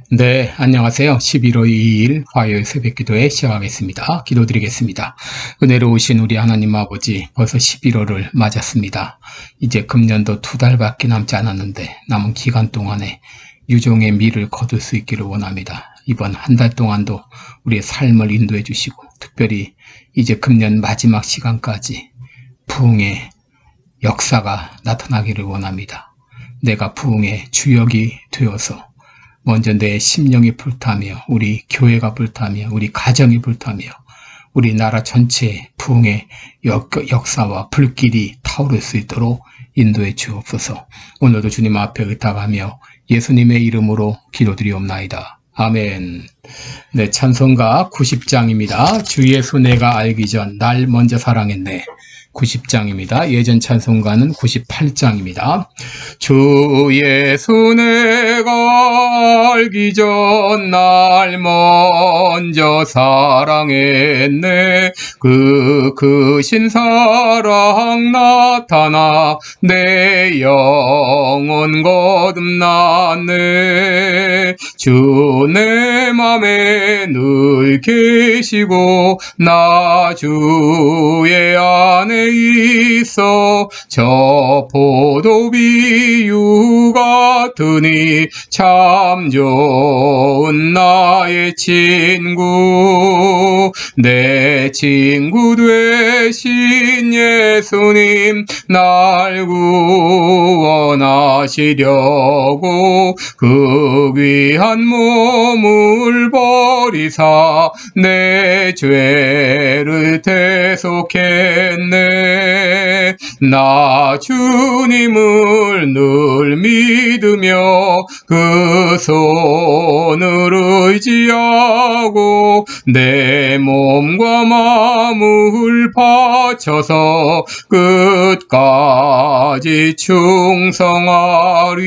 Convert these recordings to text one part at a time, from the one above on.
네, 안녕하세요. 11월 2일 화요일 새벽기도회 시작하겠습니다. 기도드리겠습니다. 은혜로우신 우리 하나님 아버지, 벌써 11월을 맞았습니다. 이제 금년도 2달밖에 남지 않았는데 남은 기간 동안에 유종의 미를 거둘 수 있기를 원합니다. 이번 한 달 동안도 우리의 삶을 인도해 주시고, 특별히 이제 금년 마지막 시간까지 부흥의 역사가 나타나기를 원합니다. 내가 부흥의 주역이 되어서 먼저 내 심령이 불타며, 우리 교회가 불타며, 우리 가정이 불타며, 우리나라 전체의 부흥의 역사와 불길이 타오를 수 있도록 인도해 주옵소서. 오늘도 주님 앞에 의탁하며 예수님의 이름으로 기도드리옵나이다. 아멘. 네, 찬송가 90장입니다. 주 예수 내가 알기 전 날 먼저 사랑했네. 90장입니다. 예전 찬송가는 98장입니다. 주 예수 내가 알기 전 날 먼저 사랑했네. 그 크신 사랑 나타나 내 영혼 거듭났네. 주 내 맘에 늘 계시고 나 주의 안에 있어. 저 포도비유 같으니 참 좋은 나의 친구. 내 친구 되신 예수님 날 구원하시려고 그 귀한 몸을 버리사 내 죄를 대속했네. 나 주님을 늘 믿으며 그 손을 의지하고 내 몸과 마음을 바쳐서 끝까지 충성하리.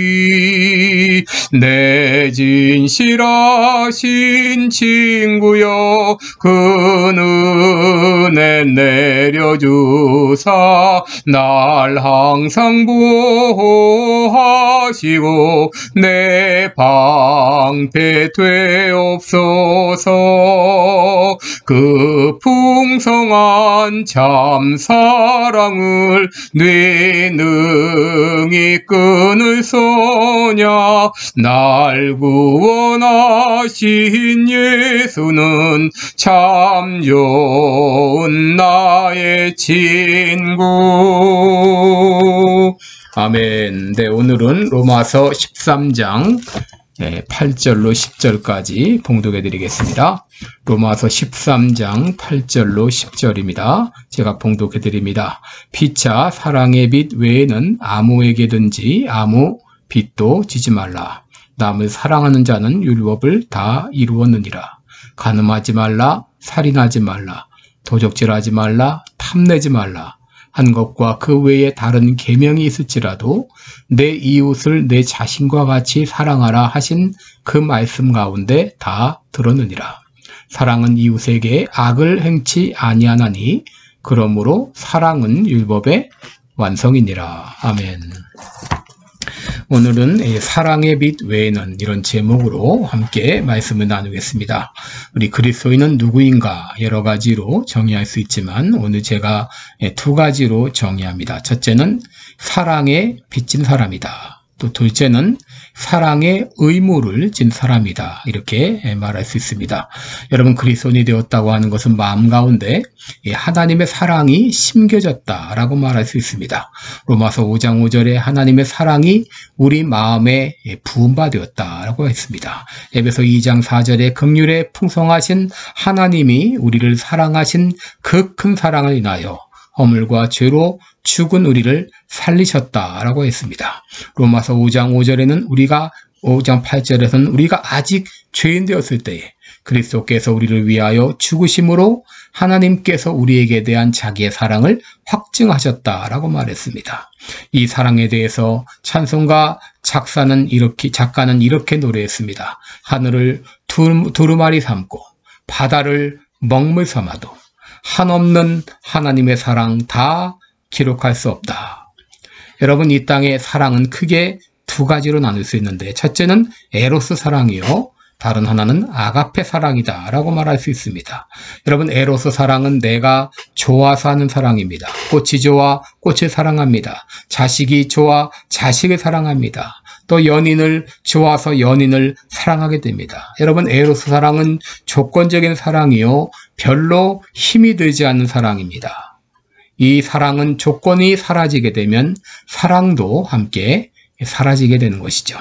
내 진실하신 친구여 그 은혜 내려주사 날 항상 보호하시고 내 방패 되옵소서. 그 풍성한 참 사랑을 네 능히 끊을 소냐. 날 구원하신 예수는 참 좋은 나의 친구. 아멘. 네, 오늘은 로마서 13장 8절로 10절까지 봉독해 드리겠습니다. 로마서 13장 8절로 10절입니다. 제가 봉독해 드립니다. 피차 사랑의 빛 외에는 아무에게든지 아무 빚도 지지 말라. 남을 사랑하는 자는 율법을 다 이루었느니라. 간음하지 말라, 살인하지 말라, 도적질하지 말라, 탐내지 말라 한 것과 그 외에 다른 계명이 있을지라도 내 이웃을 내 자신과 같이 사랑하라 하신 그 말씀 가운데 다 들었느니라. 사랑은 이웃에게 악을 행치 아니하나니 그러므로 사랑은 율법의 완성이니라. 아멘. 오늘은 사랑의 빛 외에는 이런 제목으로 함께 말씀을 나누겠습니다. 우리 그리스도인은 누구인가 여러 가지로 정의할 수 있지만 오늘 제가 두 가지로 정의합니다. 첫째는 사랑에 빚진 사람이다. 또 둘째는 사랑의 의무를 진 사람이다. 이렇게 말할 수 있습니다. 여러분, 그리스도인이 되었다고 하는 것은 마음 가운데 하나님의 사랑이 심겨졌다라고 말할 수 있습니다. 로마서 5장 5절에 하나님의 사랑이 우리 마음에 부음받았다라고 했습니다. 에베소 2장 4절에 긍휼에 풍성하신 하나님이 우리를 사랑하신 그 큰 사랑을 인하여 허물과 죄로 죽은 우리를 살리셨다라고 했습니다. 로마서 5장 5절에는 5장 8절에서는 우리가 아직 죄인 되었을 때에 그리스도께서 우리를 위하여 죽으심으로 하나님께서 우리에게 대한 자기의 사랑을 확증하셨다라고 말했습니다. 이 사랑에 대해서 찬송가 작가는 이렇게 노래했습니다. 하늘을 두루마리 삼고 바다를 먹물 삼아도 한없는 하나님의 사랑 다 기록할 수 없다. 여러분, 이 땅의 사랑은 크게 두 가지로 나눌 수 있는데, 첫째는 에로스 사랑이요, 다른 하나는 아가페 사랑이다 라고 말할 수 있습니다. 여러분, 에로스 사랑은 내가 좋아서 하는 사랑입니다. 꽃이 좋아 꽃을 사랑합니다. 자식이 좋아 자식을 사랑합니다. 또 연인을 좋아서 연인을 사랑하게 됩니다. 여러분, 에로스 사랑은 조건적인 사랑이요, 별로 힘이 들지 않는 사랑입니다. 이 사랑은 조건이 사라지게 되면 사랑도 함께 사라지게 되는 것이죠.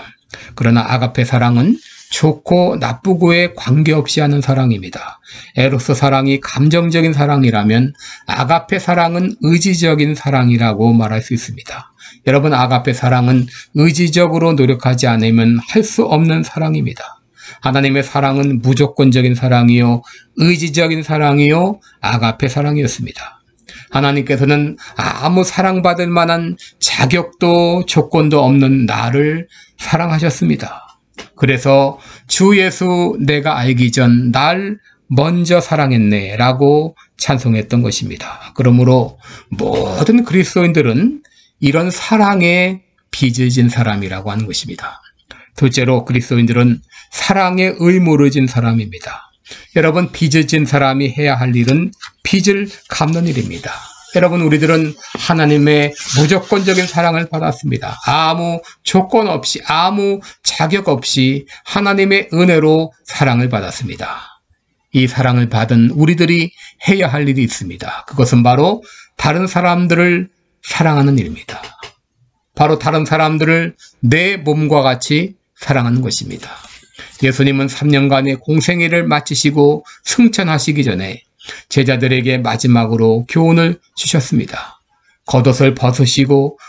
그러나 아가페 사랑은 좋고 나쁘고에 관계없이 하는 사랑입니다. 에로스 사랑이 감정적인 사랑이라면 아가페 사랑은 의지적인 사랑이라고 말할 수 있습니다. 여러분, 아가페 사랑은 의지적으로 노력하지 않으면 할 수 없는 사랑입니다. 하나님의 사랑은 무조건적인 사랑이요, 의지적인 사랑이요, 아가페 사랑이었습니다. 하나님께서는 아무 사랑받을 만한 자격도 조건도 없는 나를 사랑하셨습니다. 그래서 주 예수 내가 알기 전 날 먼저 사랑했네 라고 찬송했던 것입니다. 그러므로 모든 그리스도인들은 이런 사랑에 빚을 진 사람이라고 하는 것입니다. 둘째로, 그리스도인들은 사랑에 의무를 진 사람입니다. 여러분, 빚을 진 사람이 해야 할 일은 빚을 갚는 일입니다. 여러분, 우리들은 하나님의 무조건적인 사랑을 받았습니다. 아무 조건 없이, 아무 자격 없이 하나님의 은혜로 사랑을 받았습니다. 이 사랑을 받은 우리들이 해야 할 일이 있습니다. 그것은 바로 다른 사람들을 사랑하는 일입니다. 바로 다른 사람들을 내 몸과 같이 사랑하는 것입니다. 예수님은 3년간의 공생애를 마치시고 승천하시기 전에 제자들에게 마지막으로 교훈을 주셨습니다. 겉옷을 벗으시고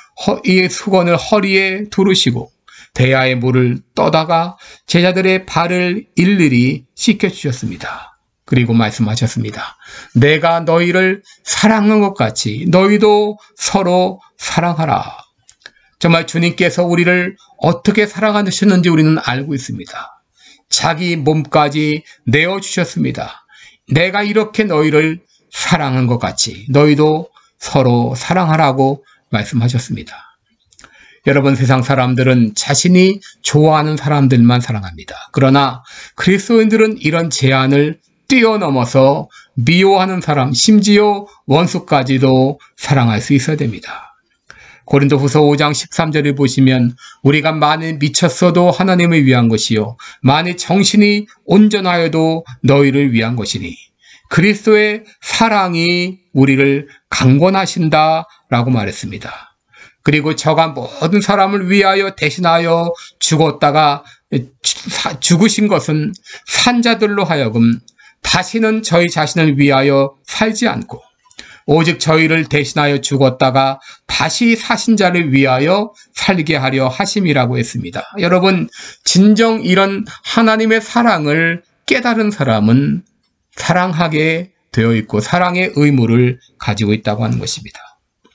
이 수건을 허리에 두르시고 대야의 물을 떠다가 제자들의 발을 일일이 씻겨주셨습니다. 그리고 말씀하셨습니다. 내가 너희를 사랑한 것 같이 너희도 서로 사랑하라. 정말 주님께서 우리를 어떻게 사랑하셨는지 우리는 알고 있습니다. 자기 몸까지 내어주셨습니다. 내가 이렇게 너희를 사랑한 것 같이 너희도 서로 사랑하라고 말씀하셨습니다. 여러분, 세상 사람들은 자신이 좋아하는 사람들만 사랑합니다. 그러나 그리스도인들은 이런 제한을 뛰어넘어서 미워하는 사람, 심지어 원수까지도 사랑할 수 있어야 됩니다. 고린도후서 5장 13절을 보시면 우리가 만일 미쳤어도 하나님을 위한 것이요 만일 정신이 온전하여도 너희를 위한 것이니 그리스도의 사랑이 우리를 강권하신다 라고 말했습니다. 그리고 저가 모든 사람을 위하여 대신하여 죽었다가 죽으신 것은 산자들로 하여금 다시는 저희 자신을 위하여 살지 않고 오직 저희를 대신하여 죽었다가 다시 사신 자를 위하여 살게 하려 하심이라고 했습니다. 여러분, 진정 이런 하나님의 사랑을 깨달은 사람은 사랑하게 되어 있고 사랑의 의무를 가지고 있다고 하는 것입니다.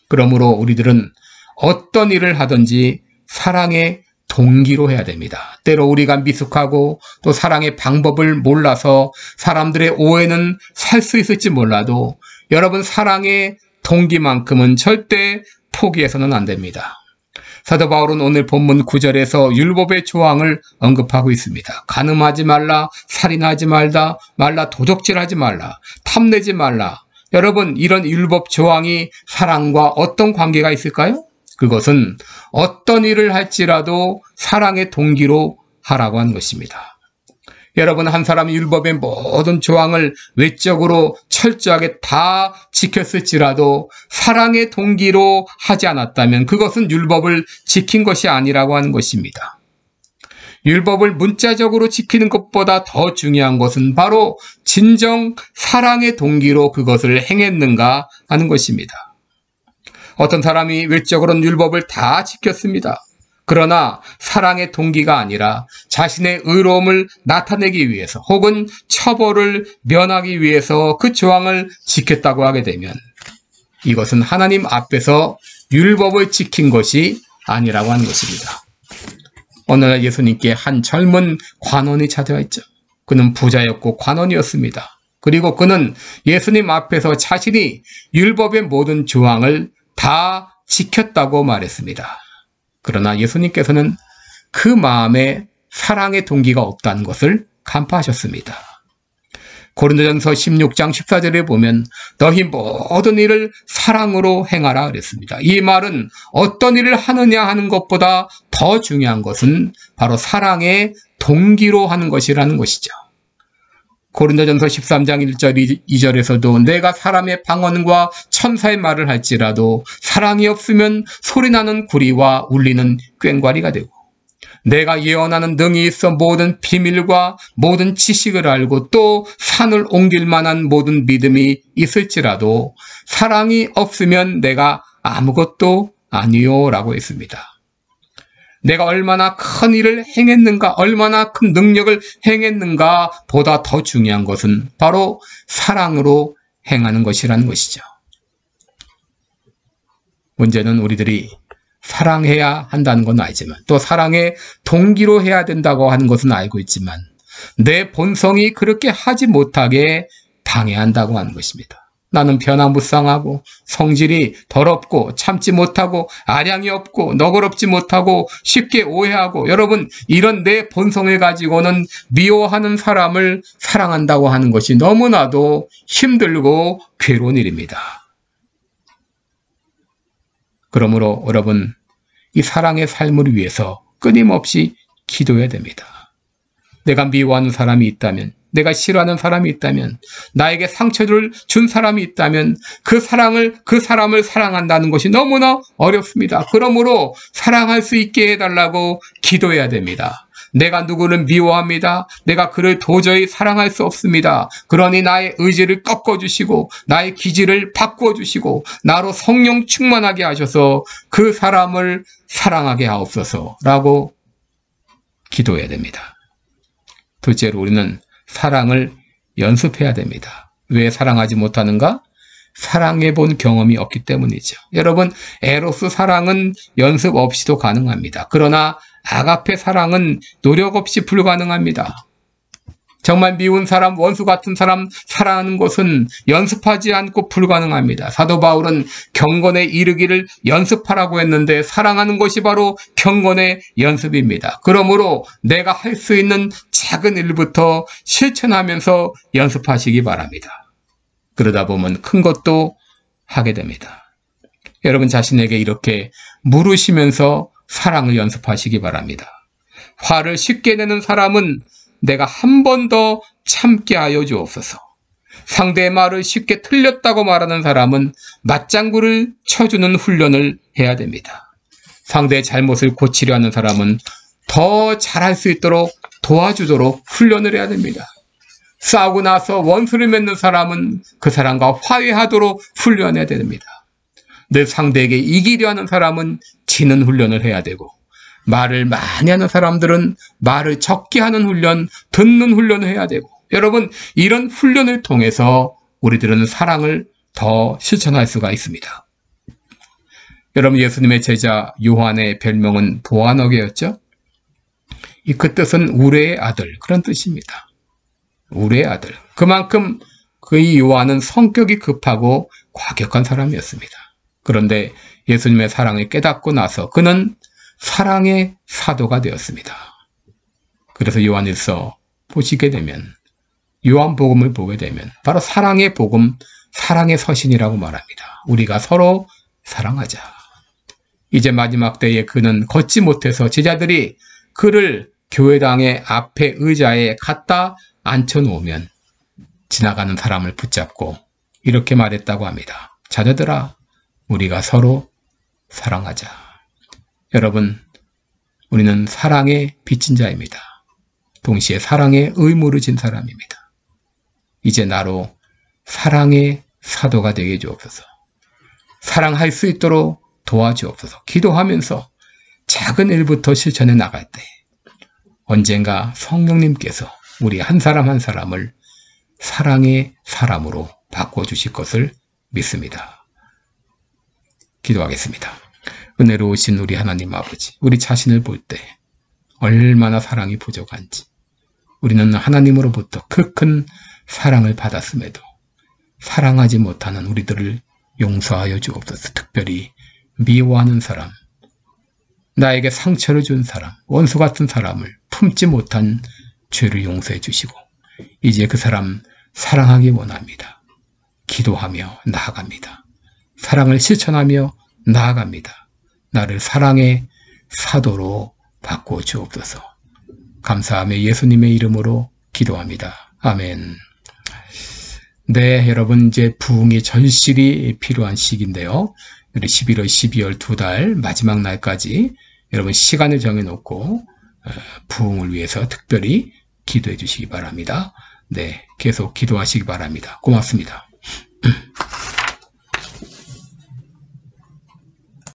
그러므로 우리들은 어떤 일을 하든지 사랑의 동기로 해야 됩니다. 때로 우리가 미숙하고 또 사랑의 방법을 몰라서 사람들의 오해는 살 수 있을지 몰라도 여러분, 사랑의 동기만큼은 절대 포기해서는 안 됩니다. 사도 바울은 오늘 본문 9절에서 율법의 조항을 언급하고 있습니다. 간음하지 말라, 살인하지 말라, 도적질하지 말라, 탐내지 말라. 여러분, 이런 율법 조항이 사랑과 어떤 관계가 있을까요? 그것은 어떤 일을 할지라도 사랑의 동기로 하라고 하는 것입니다. 여러분, 한 사람이 율법의 모든 조항을 외적으로 철저하게 다 지켰을지라도 사랑의 동기로 하지 않았다면 그것은 율법을 지킨 것이 아니라고 하는 것입니다. 율법을 문자적으로 지키는 것보다 더 중요한 것은 바로 진정 사랑의 동기로 그것을 행했는가 하는 것입니다. 어떤 사람이 외적으로는 율법을 다 지켰습니다. 그러나 사랑의 동기가 아니라 자신의 의로움을 나타내기 위해서 혹은 처벌을 면하기 위해서 그 조항을 지켰다고 하게 되면 이것은 하나님 앞에서 율법을 지킨 것이 아니라고 하는 것입니다. 어느 날 예수님께 한 젊은 관원이 찾아와 있죠. 그는 부자였고 관원이었습니다. 그리고 그는 예수님 앞에서 자신이 율법의 모든 조항을 다 지켰다고 말했습니다. 그러나 예수님께서는 그 마음에 사랑의 동기가 없다는 것을 간파하셨습니다. 고린도전서 16장 14절에 보면 너희 모든 일을 사랑으로 행하라 그랬습니다. 이 말은 어떤 일을 하느냐 하는 것보다 더 중요한 것은 바로 사랑의 동기로 하는 것이라는 것이죠. 고린도전서 13장 1절 2절에서도 내가 사람의 방언과 천사의 말을 할지라도 사랑이 없으면 소리나는 구리와 울리는 꽹과리가 되고 내가 예언하는 능이 있어 모든 비밀과 모든 지식을 알고 또 산을 옮길 만한 모든 믿음이 있을지라도 사랑이 없으면 내가 아무것도 아니요 라고 했습니다. 내가 얼마나 큰 일을 행했는가, 얼마나 큰 능력을 행했는가 보다 더 중요한 것은 바로 사랑으로 행하는 것이라는 것이죠. 문제는 우리들이 사랑해야 한다는 건 알지만 또 사랑의 동기로 해야 된다고 하는 것은 알고 있지만 내 본성이 그렇게 하지 못하게 방해한다고 하는 것입니다. 나는 변화무쌍하고 성질이 더럽고 참지 못하고 아량이 없고 너그럽지 못하고 쉽게 오해하고 여러분 이런 내 본성을 가지고는 미워하는 사람을 사랑한다고 하는 것이 너무나도 힘들고 괴로운 일입니다. 그러므로 여러분 이 사랑의 삶을 위해서 끊임없이 기도해야 됩니다. 내가 미워하는 사람이 있다면 내가 싫어하는 사람이 있다면 나에게 상처를 준 사람이 있다면 그 사람을 사랑한다는 것이 너무나 어렵습니다. 그러므로 사랑할 수 있게 해달라고 기도해야 됩니다. 내가 누구를 미워합니다. 내가 그를 도저히 사랑할 수 없습니다. 그러니 나의 의지를 꺾어주시고 나의 기질을 바꿔주시고 나로 성령 충만하게 하셔서 그 사람을 사랑하게 하옵소서라고 기도해야 됩니다. 둘째로 우리는 사랑을 연습해야 됩니다. 왜 사랑하지 못하는가? 사랑해 본 경험이 없기 때문이죠. 여러분, 에로스 사랑은 연습 없이도 가능합니다. 그러나 아가페 사랑은 노력 없이 불가능합니다. 정말 미운 사람, 원수 같은 사람 사랑하는 것은 연습하지 않고 불가능합니다. 사도 바울은 경건에 이르기를 연습하라고 했는데 사랑하는 것이 바로 경건의 연습입니다. 그러므로 내가 할 수 있는 작은 일부터 실천하면서 연습하시기 바랍니다. 그러다 보면 큰 것도 하게 됩니다. 여러분 자신에게 이렇게 물으시면서 사랑을 연습하시기 바랍니다. 화를 쉽게 내는 사람은 내가 한 번 더 참게 하여 주옵소서. 상대의 말을 쉽게 틀렸다고 말하는 사람은 맞장구를 쳐주는 훈련을 해야 됩니다. 상대의 잘못을 고치려 하는 사람은 더 잘할 수 있도록 도와주도록 훈련을 해야 됩니다. 싸우고 나서 원수를 맺는 사람은 그 사람과 화해하도록 훈련해야 됩니다. 늘 상대에게 이기려 하는 사람은 지는 훈련을 해야 되고 말을 많이 하는 사람들은 말을 적게 하는 훈련, 듣는 훈련을 해야 되고 여러분 이런 훈련을 통해서 우리들은 사랑을 더 실천할 수가 있습니다. 여러분 예수님의 제자 요한의 별명은 보아너게였죠. 그 뜻은 우레의 아들 그런 뜻입니다. 우레의 아들. 그만큼 그 요한은 성격이 급하고 과격한 사람이었습니다. 그런데 예수님의 사랑을 깨닫고 나서 그는 사랑의 사도가 되었습니다. 그래서 요한일서 보시게 되면 요한복음을 보게 되면 바로 사랑의 복음, 사랑의 서신이라고 말합니다. 우리가 서로 사랑하자. 이제 마지막 때에 그는 걷지 못해서 제자들이 그를 교회당의 앞에 의자에 갖다 앉혀놓으면 지나가는 사람을 붙잡고 이렇게 말했다고 합니다. 자녀들아, 우리가 서로 사랑하자. 여러분, 우리는 사랑에 빚진 자입니다. 동시에 사랑의 의무를 진 사람입니다. 이제 나로 사랑의 사도가 되게 해주옵소서. 사랑할 수 있도록 도와주옵소서. 기도하면서 작은 일부터 실천해 나갈 때 언젠가 성령님께서 우리 한 사람 한 사람을 사랑의 사람으로 바꿔주실 것을 믿습니다. 기도하겠습니다. 은혜로우신 우리 하나님 아버지, 우리 자신을 볼 때 얼마나 사랑이 부족한지 우리는 하나님으로부터 그 큰 사랑을 받았음에도 사랑하지 못하는 우리들을 용서하여 주옵소서. 특별히 미워하는 사람, 나에게 상처를 준 사람, 원수 같은 사람을 품지 못한 죄를 용서해 주시고 이제 그 사람 사랑하기 원합니다. 기도하며 나아갑니다. 사랑을 실천하며 나아갑니다. 나를 사랑의 사도로 바꿔 주옵소서. 감사하며 예수님의 이름으로 기도합니다. 아멘. 네, 여러분 이제 부흥의 전실이 필요한 시기인데요. 우리 11월, 12월 2달 마지막 날까지 여러분 시간을 정해놓고 부흥을 위해서 특별히 기도해 주시기 바랍니다. 네, 계속 기도하시기 바랍니다. 고맙습니다.